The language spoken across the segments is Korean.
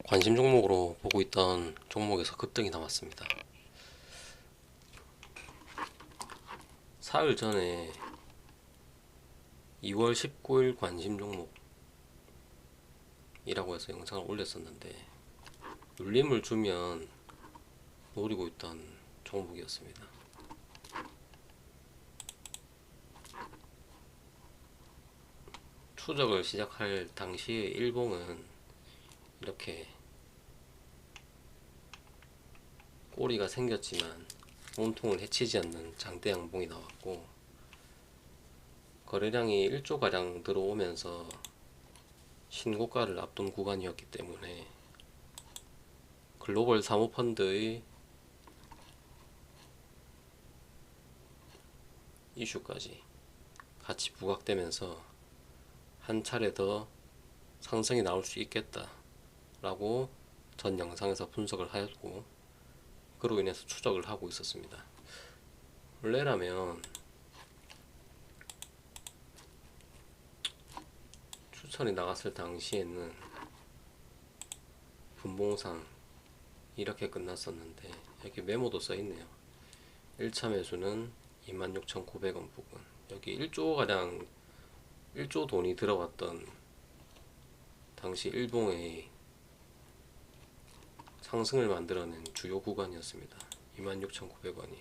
관심 종목으로 보고 있던 종목에서 급등이 나왔습니다. 사흘 전에 2월 19일 관심 종목이라고 해서 영상을 올렸었는데 눌림을 주면 노리고 있던 종목이었습니다. 추적을 시작할 당시에 일봉은 이렇게 꼬리가 생겼지만 몸통을 해치지 않는 장대 양봉이 나왔고, 거래량이 1조가량 들어오면서 신고가를 앞둔 구간이었기 때문에 글로벌 사모펀드의 이슈까지 같이 부각되면서 한 차례 더 상승이 나올 수 있겠다 라고 전 영상에서 분석을 하였고, 그로 인해서 추적을 하고 있었습니다. 원래라면 추천이 나갔을 당시에는 분봉상 이렇게 끝났었는데, 여기 메모도 써있네요. 1차 매수는 26,900원 부근, 여기 1조가량 1조 돈이 들어갔던 당시 일봉의 상승을 만들어낸 주요 구간이었습니다. 26,900원이.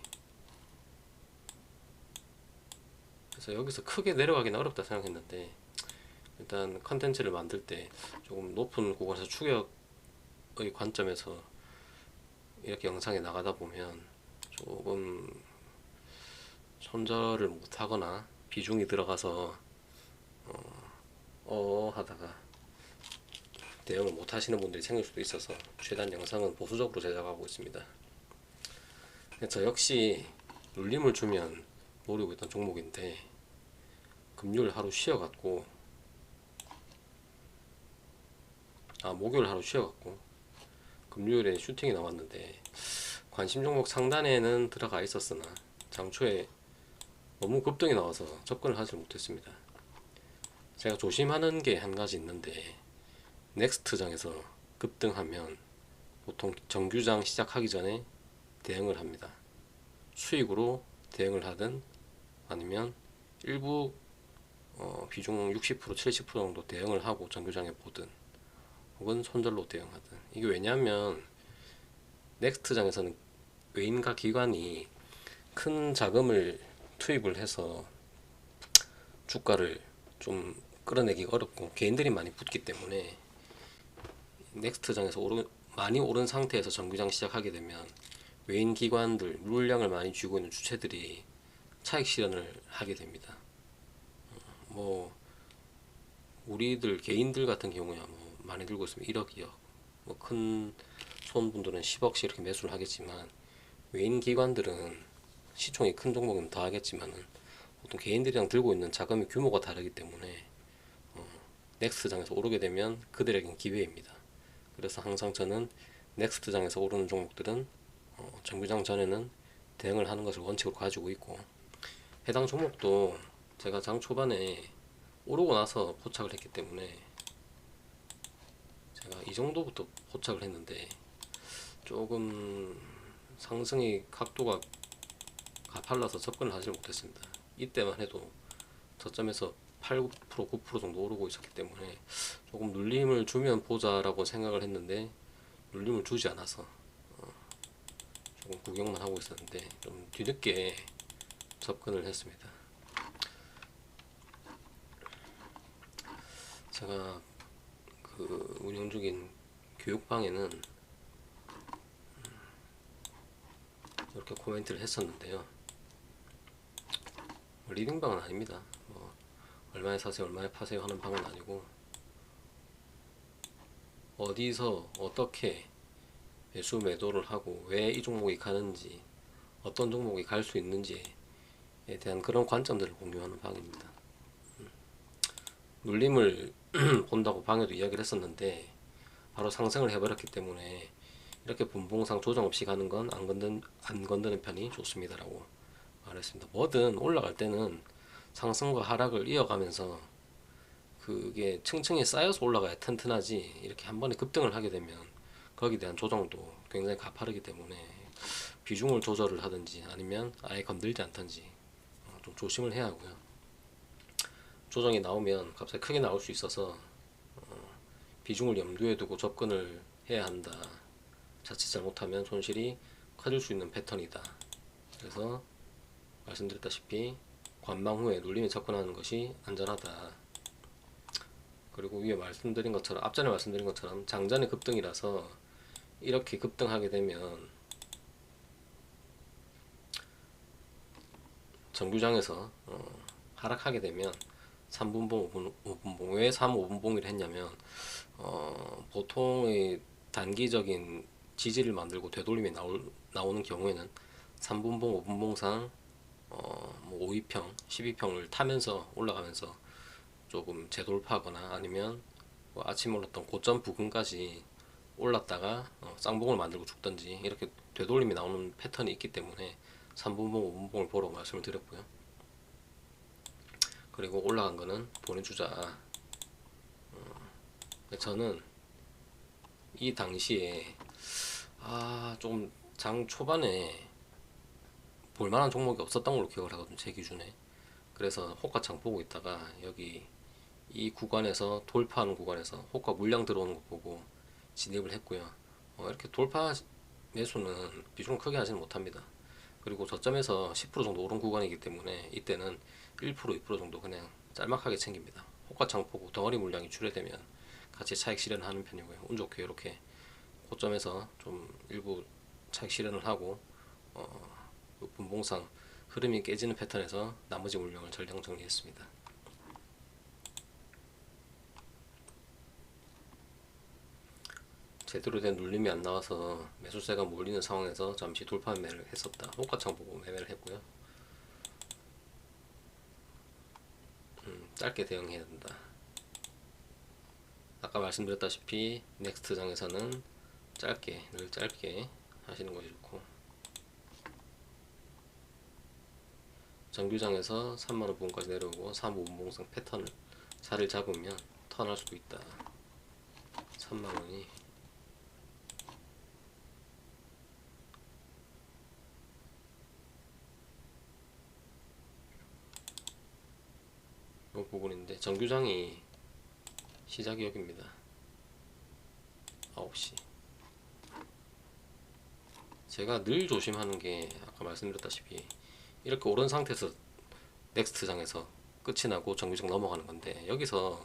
그래서 여기서 크게 내려가기는 어렵다 생각했는데, 일단 컨텐츠를 만들 때 조금 높은 구간에서 추격의 관점에서 이렇게 영상에 나가다 보면 조금 손절을 못하거나 비중이 들어가서 하다가 대응을 못하시는 분들이 생길 수도 있어서 최대한 영상은 보수적으로 제작하고 있습니다. 저 역시 눌림을 주면 노리고 있던 종목인데, 금요일 하루 쉬어갖고 목요일 하루 쉬어갖고 금요일에 슈팅이 나왔는데, 관심 종목 상단에는 들어가 있었으나 장초에 너무 급등이 나와서 접근을 하지 못했습니다. 제가 조심하는 게 한 가지 있는데, 넥스트장에서 급등하면 보통 정규장 시작하기 전에 대응을 합니다. 수익으로 대응을 하든 아니면 일부 비중 60% 70% 정도 대응을 하고 정규장에 보든, 혹은 손절로 대응하든. 이게 왜냐하면 넥스트장에서는 외인과 기관이 큰 자금을 투입을 해서 주가를 좀 끌어내기가 어렵고 개인들이 많이 붙기 때문에, 넥스트장에서 많이 오른 상태에서 정규장 시작하게 되면 외인 기관들, 물량을 많이 쥐고 있는 주체들이 차익 실현을 하게 됩니다. 우리들 개인들 같은 경우야 많이 들고 있으면 1억, 2억, 큰 손분들은 10억씩 이렇게 매수를 하겠지만, 외인 기관들은 시총이 큰 종목이면 더 하겠지만은 보통 개인들이랑 들고 있는 자금의 규모가 다르기 때문에 넥스트장에서 오르게 되면 그들에겐 기회입니다. 그래서 항상 저는 넥스트장에서 오르는 종목들은 정규장 전에는 대응을 하는 것을 원칙으로 가지고 있고, 해당 종목도 제가 장 초반에 오르고 나서 포착을 했기 때문에 제가 이 정도부터 포착을 했는데, 조금 상승의 각도가 가팔라서 접근을 하지 못했습니다. 이때만 해도 저점에서 8, 9%, 9% 정도 오르고 있었기 때문에 조금 눌림을 주면 보자라고 생각을 했는데, 눌림을 주지 않아서 조금 구경만 하고 있었는데 좀 뒤늦게 접근을 했습니다. 제가 그 운영 중인 교육방에는 이렇게 코멘트를 했었는데요. 리딩방은 아닙니다. 얼마에 사세요, 얼마에 파세요 하는 방은 아니고, 어디서 어떻게 매수 매도를 하고 왜 이 종목이 가는지, 어떤 종목이 갈 수 있는지에 대한 그런 관점들을 공유하는 방입니다. 눌림을 본다고 방에도 이야기를 했었는데, 바로 상승을 해버렸기 때문에 이렇게 분봉상 조정 없이 가는 건 안 건드는 편이 좋습니다라고 말했습니다. 뭐든 올라갈 때는 상승과 하락을 이어가면서 그게 층층이 쌓여서 올라가야 튼튼하지, 이렇게 한 번에 급등을 하게 되면 거기에 대한 조정도 굉장히 가파르기 때문에 비중을 조절을 하든지 아니면 아예 건들지 않든지 좀 조심을 해야 하고요. 조정이 나오면 갑자기 크게 나올 수 있어서 비중을 염두에 두고 접근을 해야 한다. 자칫 잘못하면 손실이 커질 수 있는 패턴이다. 그래서 말씀드렸다시피 관망 후에 눌림에 접근하는 것이 안전하다. 그리고 위에 말씀드린 것처럼, 앞전에 말씀드린 것처럼 장전의 급등이라서 이렇게 급등하게 되면 정규장에서 하락하게 되면 3분봉, 5분봉, 왜 3, 5분봉을 했냐면 보통의 단기적인 지지를 만들고 되돌림이 나오는 경우에는 3분봉, 5분봉상 뭐 5위평, 12평을 타면서 올라가면서 조금 재돌파하거나 아니면 뭐 아침에 올랐던 고점 부근까지 올랐다가 쌍봉을 만들고 죽든지 이렇게 되돌림이 나오는 패턴이 있기 때문에 3분봉, 5분봉을 보라고 말씀을 드렸고요. 그리고 올라간 거는 보내주자. 저는 이 당시에 조금 장 초반에 볼만한 종목이 없었던 걸로 기억을 하거든요, 제 기준에. 그래서 호가창 보고 있다가 여기 이 구간에서 돌파하는 구간에서 호가 물량 들어오는 거 보고 진입을 했고요. 이렇게 돌파 매수는 비중을 크게 하지는 못합니다. 그리고 저점에서 10% 정도 오른 구간이기 때문에 이때는 1%, 2% 정도 그냥 짤막하게 챙깁니다. 호가창 보고 덩어리 물량이 출회되면 같이 차익 실현하는 편이고요. 운 좋게 이렇게 고점에서 좀 일부 차익 실현을 하고 분봉상 흐름이 깨지는 패턴에서 나머지 물량을 전량 정리했습니다. 제대로 된 눌림이 안 나와서 매수세가 몰리는 상황에서 잠시 돌파 매매를 했었다. 호가창 보고 매매를 했고요. 짧게 대응해야 된다. 아까 말씀드렸다시피 넥스트장에서는 늘 짧게 하시는 것이 좋고, 정규장에서 3만원 부분까지 내려오고 3, 5분봉상 패턴을 자리를 잡으면 턴할 수도 있다. 3만원이 이 부분인데, 정규장이 시작이 여기입니다. 9시. 제가 늘 조심하는 게 아까 말씀드렸다시피 이렇게 오른 상태에서 넥스트장에서 끝이 나고 정규장 넘어가는 건데, 여기서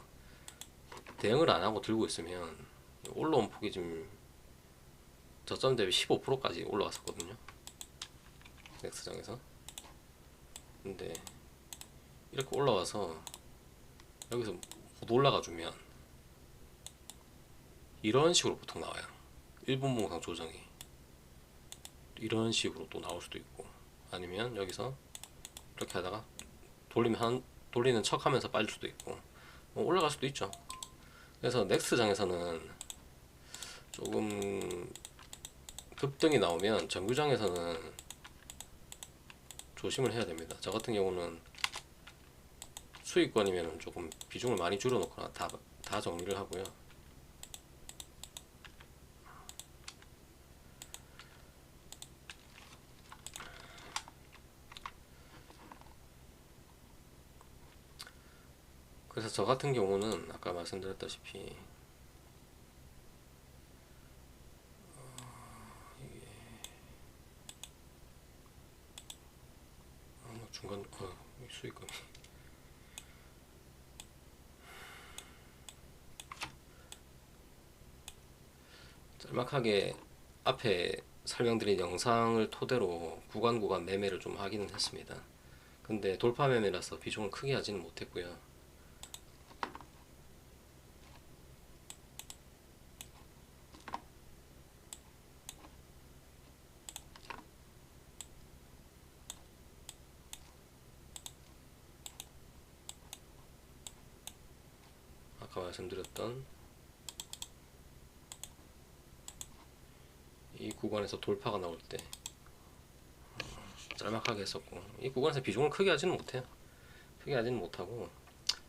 대응을 안 하고 들고 있으면 올라온 폭이 지금 저점 대비 15%까지 올라갔었거든요, 넥스트장에서. 근데 이렇게 올라와서 여기서 못 올라가 주면 이런 식으로 보통 나와요. 1분 봉상 조정이 이런 식으로 또 나올 수도 있고, 아니면 여기서 이렇게 하다가 돌리는 척 하면서 빠질 수도 있고, 올라갈 수도 있죠. 그래서 넥스트 장에서는 조금 급등이 나오면 정규장에서는 조심을 해야 됩니다. 저 같은 경우는 수익권이면 조금 비중을 많이 줄여놓거나 다 정리를 하고요. 그래서 저 같은 경우는 아까 말씀드렸다시피 중간 수익금이 짤막하게 앞에 설명드린 영상을 토대로 구간 매매를 좀 하기는 했습니다. 근데 돌파 매매라서 비중을 크게 하지는 못했고요. 아까 말씀드렸던 이 구간에서 돌파가 나올 때 짤막하게 했었고, 이 구간에서 비중을 크게 하지는 못해요. 크게 하지는 못하고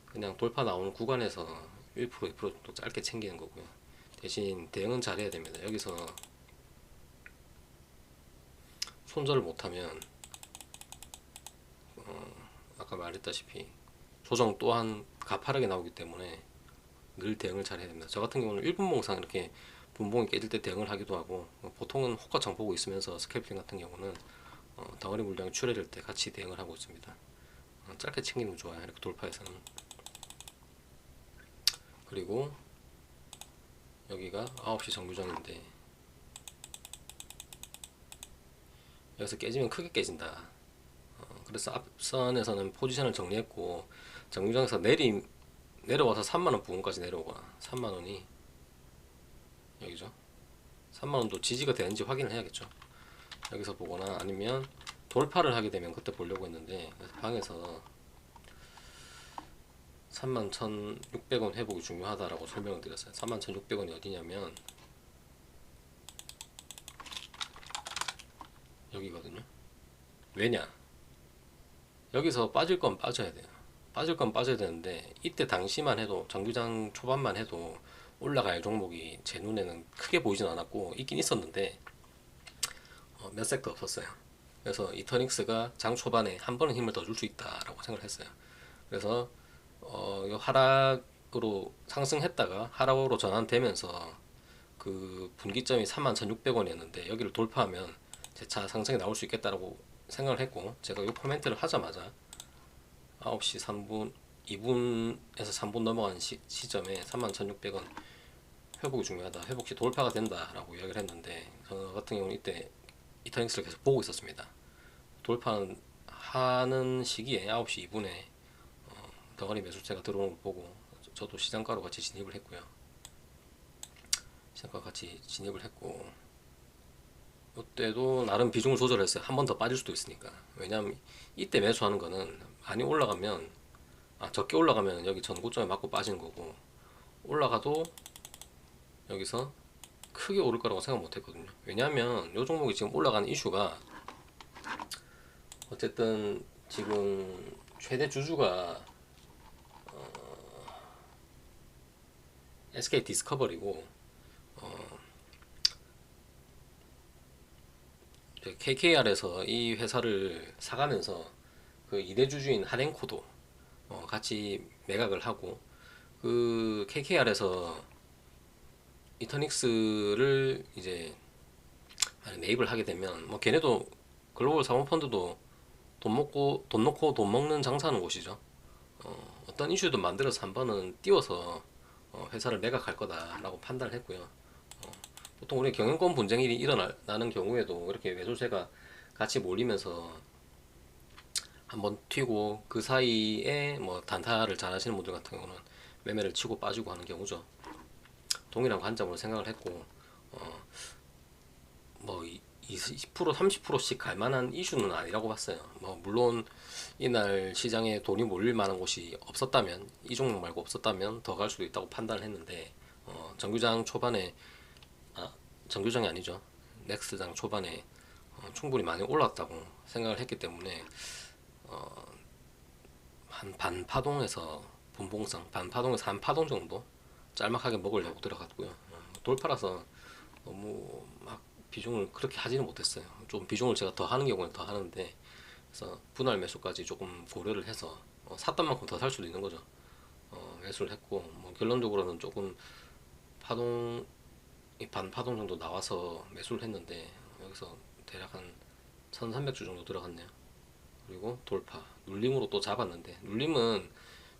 그냥 돌파 나오는 구간에서 1%, 2% 정도 짧게 챙기는 거고요. 대신 대응은 잘해야 됩니다. 여기서 손절을 못하면 아까 말했다시피 조정 또한 가파르게 나오기 때문에 늘 대응을 잘해야 됩니다. 저 같은 경우는 1분봉상 이렇게 분봉이 깨질 때 대응을 하기도 하고, 보통은 호가창 보고 있으면서 스캘핑 같은 경우는 덩어리 물량이 출혈될 때 같이 대응을 하고 있습니다. 짧게 챙기는 게 좋아요. 이렇게 돌파해서는. 그리고 여기가 9시 정류장인데 여기서 깨지면 크게 깨진다. 그래서 앞선에서는 포지션을 정리했고, 정류장에서 내려와서 3만원 부근까지 내려오거나 3만원이 여기죠. 3만원도 지지가 되는지 확인을 해야겠죠. 여기서 보거나 아니면 돌파를 하게 되면 그때 보려고 했는데, 그래서 방에서 31,600원 회복이 중요하다라고 설명을 드렸어요. 31,600원이 어디냐면 여기거든요. 왜냐? 여기서 빠질 건 빠져야 돼요. 빠질 건 빠져야 되는데, 이때 당시만 해도, 정규장 초반만 해도 올라갈 종목이 제 눈에는 크게 보이진 않았고, 있긴 있었는데 몇 섹터 없었어요. 그래서 이터닉스가 장 초반에 한 번은 힘을 더 줄 수 있다라고 생각을 했어요. 그래서 이 하락으로 상승했다가 하락으로 전환되면서 그 분기점이 31,600원이었는데 여기를 돌파하면 재차 상승이 나올 수 있겠다라고 생각을 했고, 제가 이 코멘트를 하자마자 9시 3분 2분에서 3분 넘어간 시점에 31,600원 회복이 중요하다, 회복시 돌파가 된다라고 이야기를 했는데, 저 같은 경우는 이때 이터닉스를 계속 보고 있었습니다. 돌파하는 시기에 9시 2분에 덩어리 매수세가 들어오는 걸 보고 저도 시장가로 같이 진입을 했고요. 시장가 같이 진입을 했고, 이때도 나름 비중을 조절했어요. 한 번 더 빠질 수도 있으니까. 왜냐하면 이때 매수하는 거는 많이 올라가면, 적게 올라가면 여기 전고점에 맞고 빠지는 거고, 올라가도 여기서 크게 오를 거라고 생각 못 했거든요. 왜냐하면 이 종목이 지금 올라가는 이슈가 어쨌든 지금 최대 주주가 SK 디스커버리고 KKR에서 이 회사를 사가면서 그 2대 주주인 하덴코도 같이 매각을 하고, 그 KKR에서 이터닉스를 이제 매입을 하게 되면 뭐 걔네도 글로벌 사모펀드도 돈 놓고 돈 먹는 장사하는 곳이죠. 어떤 이슈도 만들어서 한 번은 띄워서 회사를 매각할 거다라고 판단을 했고요. 보통 우리 경영권 분쟁이 일어나는 경우에도 이렇게 매수세가 같이 몰리면서 한번 튀고, 그 사이에 뭐 단타를 잘 하시는 분들 같은 경우는 매매를 치고 빠지고 하는 경우죠. 동일한 관점으로 생각을 했고, 뭐 20% 30%씩 갈 만한 이슈는 아니라고 봤어요. 뭐 물론 이날 시장에 돈이 몰릴 만한 곳이 없었다면, 이 종목 말고 없었다면 더 갈 수도 있다고 판단을 했는데, 정규장 초반에, 정규장이 아니죠, 넥스장 초반에 충분히 많이 올랐다고 생각을 했기 때문에 한 반파동에서 분봉상 반파동에서 한 파동 정도 짤막하게 먹으려고 들어갔고요. 돌파라서 너무 막 비중을 그렇게 하지는 못했어요. 좀 비중을 제가 더 하는 경우는 더 하는데, 그래서 분할 매수까지 조금 고려를 해서 샀던 만큼 더 살 수도 있는 거죠. 매수를 했고, 뭐 결론적으로는 조금 파동, 반파동 정도 나와서 매수를 했는데, 여기서 대략 한 1300주 정도 들어갔네요. 그리고 돌파, 눌림으로 또 잡았는데, 눌림은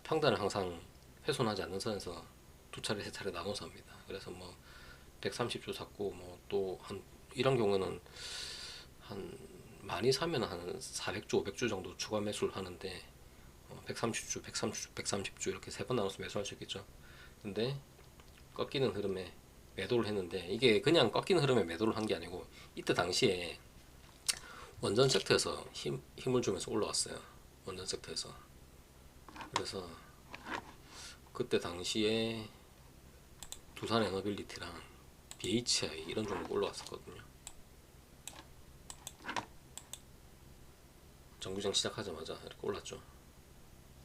평단을 항상 훼손하지 않는 선에서 두 차례 세 차례 나눠서 합니다. 그래서 뭐 130주 샀고, 뭐 또 한 이런 경우는 한 많이 사면 한 400주 500주 정도 추가 매수를 하는데, 130주 130주 130주 이렇게 세 번 나눠서 매수할 수 있겠죠. 근데 꺾이는 흐름에 매도를 했는데, 이게 그냥 꺾이는 흐름에 매도를 한 게 아니고, 이때 당시에 원전 섹터에서 힘을 주면서 올라왔어요. 원전 섹터에서. 그래서 그때 당시에 두산 에너빌리티랑 BHI 이런 종목 올라왔었거든요. 정규장 시작하자마자 이렇게 올랐죠.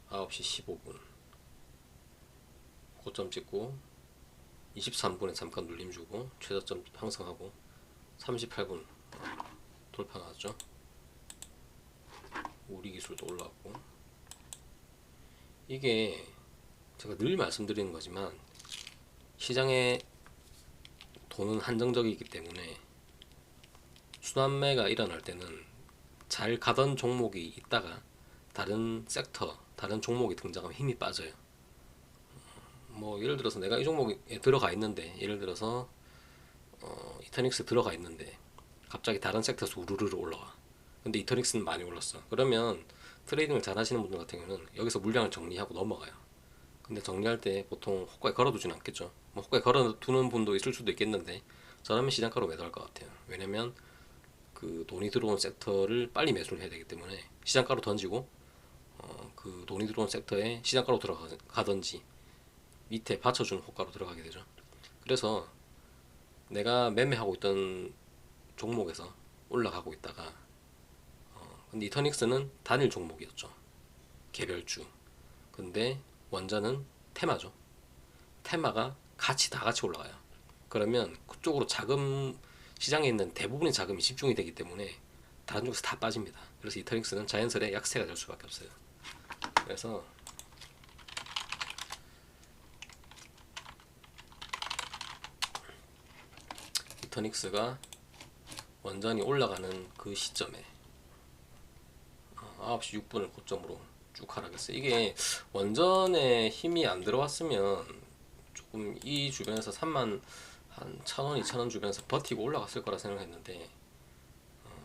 9시 15분 고점 찍고 23분에 잠깐 눌림 주고 최저점 형성하고 38분 돌파 나왔죠. 우리 기술도 올라왔고, 이게 제가 늘 말씀드리는 거지만 시장의 돈은 한정적이기 때문에 순환매가 일어날 때는 잘 가던 종목이 있다가 다른 섹터, 다른 종목이 등장하면 힘이 빠져요. 뭐 예를 들어서 내가 이 종목에 들어가 있는데, 예를 들어서 이터닉스 들어가 있는데 갑자기 다른 섹터에서 우르르 올라와. 근데 이터닉스는 많이 올랐어. 그러면 트레이딩을 잘 하시는 분들 같은 경우는 여기서 물량을 정리하고 넘어가요. 근데 정리할 때 보통 호가에 걸어두진 않겠죠. 뭐 호가에 걸어두는 분도 있을 수도 있겠는데, 저라면 시장가로 매도할 것 같아요. 왜냐면 그 돈이 들어온 섹터를 빨리 매수를 해야 되기 때문에 시장가로 던지고, 그 돈이 들어온 섹터에 시장가로 들어가든지 밑에 받쳐주는 호가로 들어가게 되죠. 그래서 내가 매매하고 있던 종목에서 올라가고 있다가, 근데 이터닉스는 단일 종목이었죠. 개별주. 근데 원자는 테마죠. 테마가 다 같이 올라가요. 그러면 그쪽으로 자금, 시장에 있는 대부분의 자금이 집중이 되기 때문에 다른 쪽에서 다 빠집니다. 그래서 이터닉스는 자연스레 약세가 될 수밖에 없어요. 그래서 이터닉스가 원전이 올라가는 그 시점에 9시 6분을 고점으로 쭉 하락했어요. 이게 원전에 힘이 안 들어왔으면 조금 이 주변에서 3만 한 1,000원, 2,000원 주변에서 버티고 올라갔을 거라 생각했는데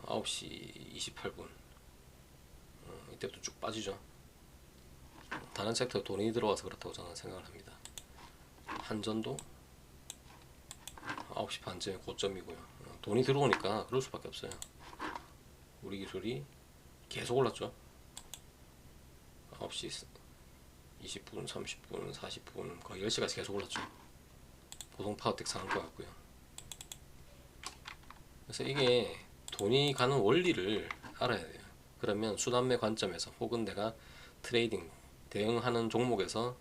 9시 28분 이때부터 쭉 빠지죠. 다른 섹터에 돈이 들어와서 그렇다고 저는 생각을 합니다. 한전도 9시 반쯤에 고점이고요. 돈이 들어오니까 그럴 수밖에 없어요. 우리 기술이 계속 올랐죠. 9시 20분, 30분, 40분, 거의 10시까지 계속 올랐죠. 보통 파워텍 상한 것 같고요. 그래서 이게 돈이 가는 원리를 알아야 돼요. 그러면 순환매 관점에서 혹은 내가 트레이딩, 대응하는 종목에서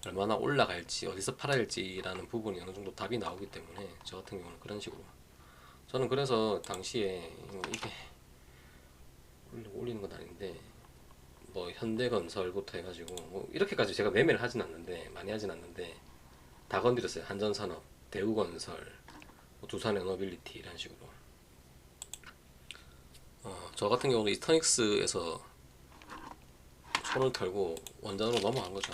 얼마나 올라갈지, 어디서 팔아야 할지라는 부분이 어느 정도 답이 나오기 때문에 저 같은 경우는 그런 식으로. 저는 그래서 당시에 이게 올리는 건 아닌데, 뭐 현대건설부터 해가지고 뭐 이렇게까지 제가 매매를 하진 않는데, 많이 하진 않는데 다 건드렸어요. 한전산업, 대우건설, 뭐 두산에너빌리티 이런 식으로. 저 같은 경우는 이터닉스에서 손을 털고 원전으로 넘어간 거죠.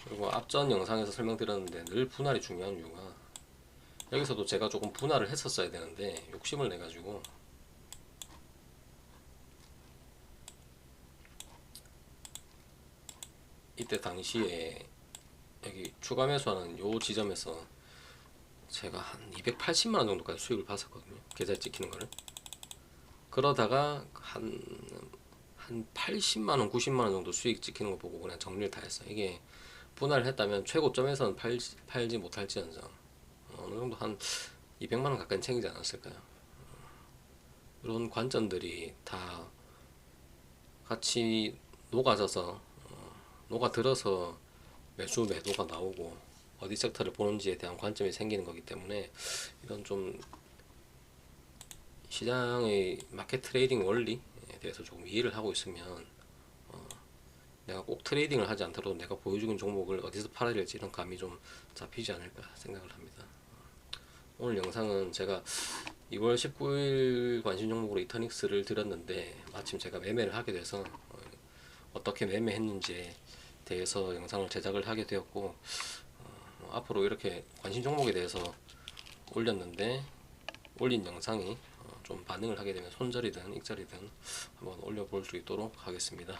그리고 앞전 영상에서 설명드렸는데 늘 분할이 중요한 이유가, 여기서도 제가 조금 분할을 했었어야 되는데 욕심을 내가지고 이때 당시에 여기 추가 매수하는 요 지점에서 제가 한 280만원 정도까지 수익을 봤었거든요. 계좌에 찍히는 거를. 그러다가 한 80만원, 90만원 정도 수익 찍히는 거 보고 그냥 정리를 다 했어요. 이게 분할을 했다면 최고점에서는 팔지 못할지언정 어느 정도 한 200만원 가까이 챙기지 않았을까요? 이런 관점들이 다 같이 녹아져서 녹아들어서 매도가 나오고 어디 섹터를 보는지에 대한 관점이 생기는 거기 때문에, 이런 좀 시장의 마켓 트레이딩 원리에 대해서 조금 이해를 하고 있으면 내가 꼭 트레이딩을 하지 않더라도 내가 보여주는 종목을 어디서 팔아야 될지 이런 감이 좀 잡히지 않을까 생각을 합니다. 오늘 영상은 제가 2월 19일 관심 종목으로 이터닉스를 드렸는데, 마침 제가 매매를 하게 돼서 어떻게 매매했는지에 대해서 영상을 제작을 하게 되었고, 앞으로 이렇게 관심 종목에 대해서 올렸는데 올린 영상이 좀 반응을 하게 되면 손절이든 익절이든 한번 올려볼 수 있도록 하겠습니다.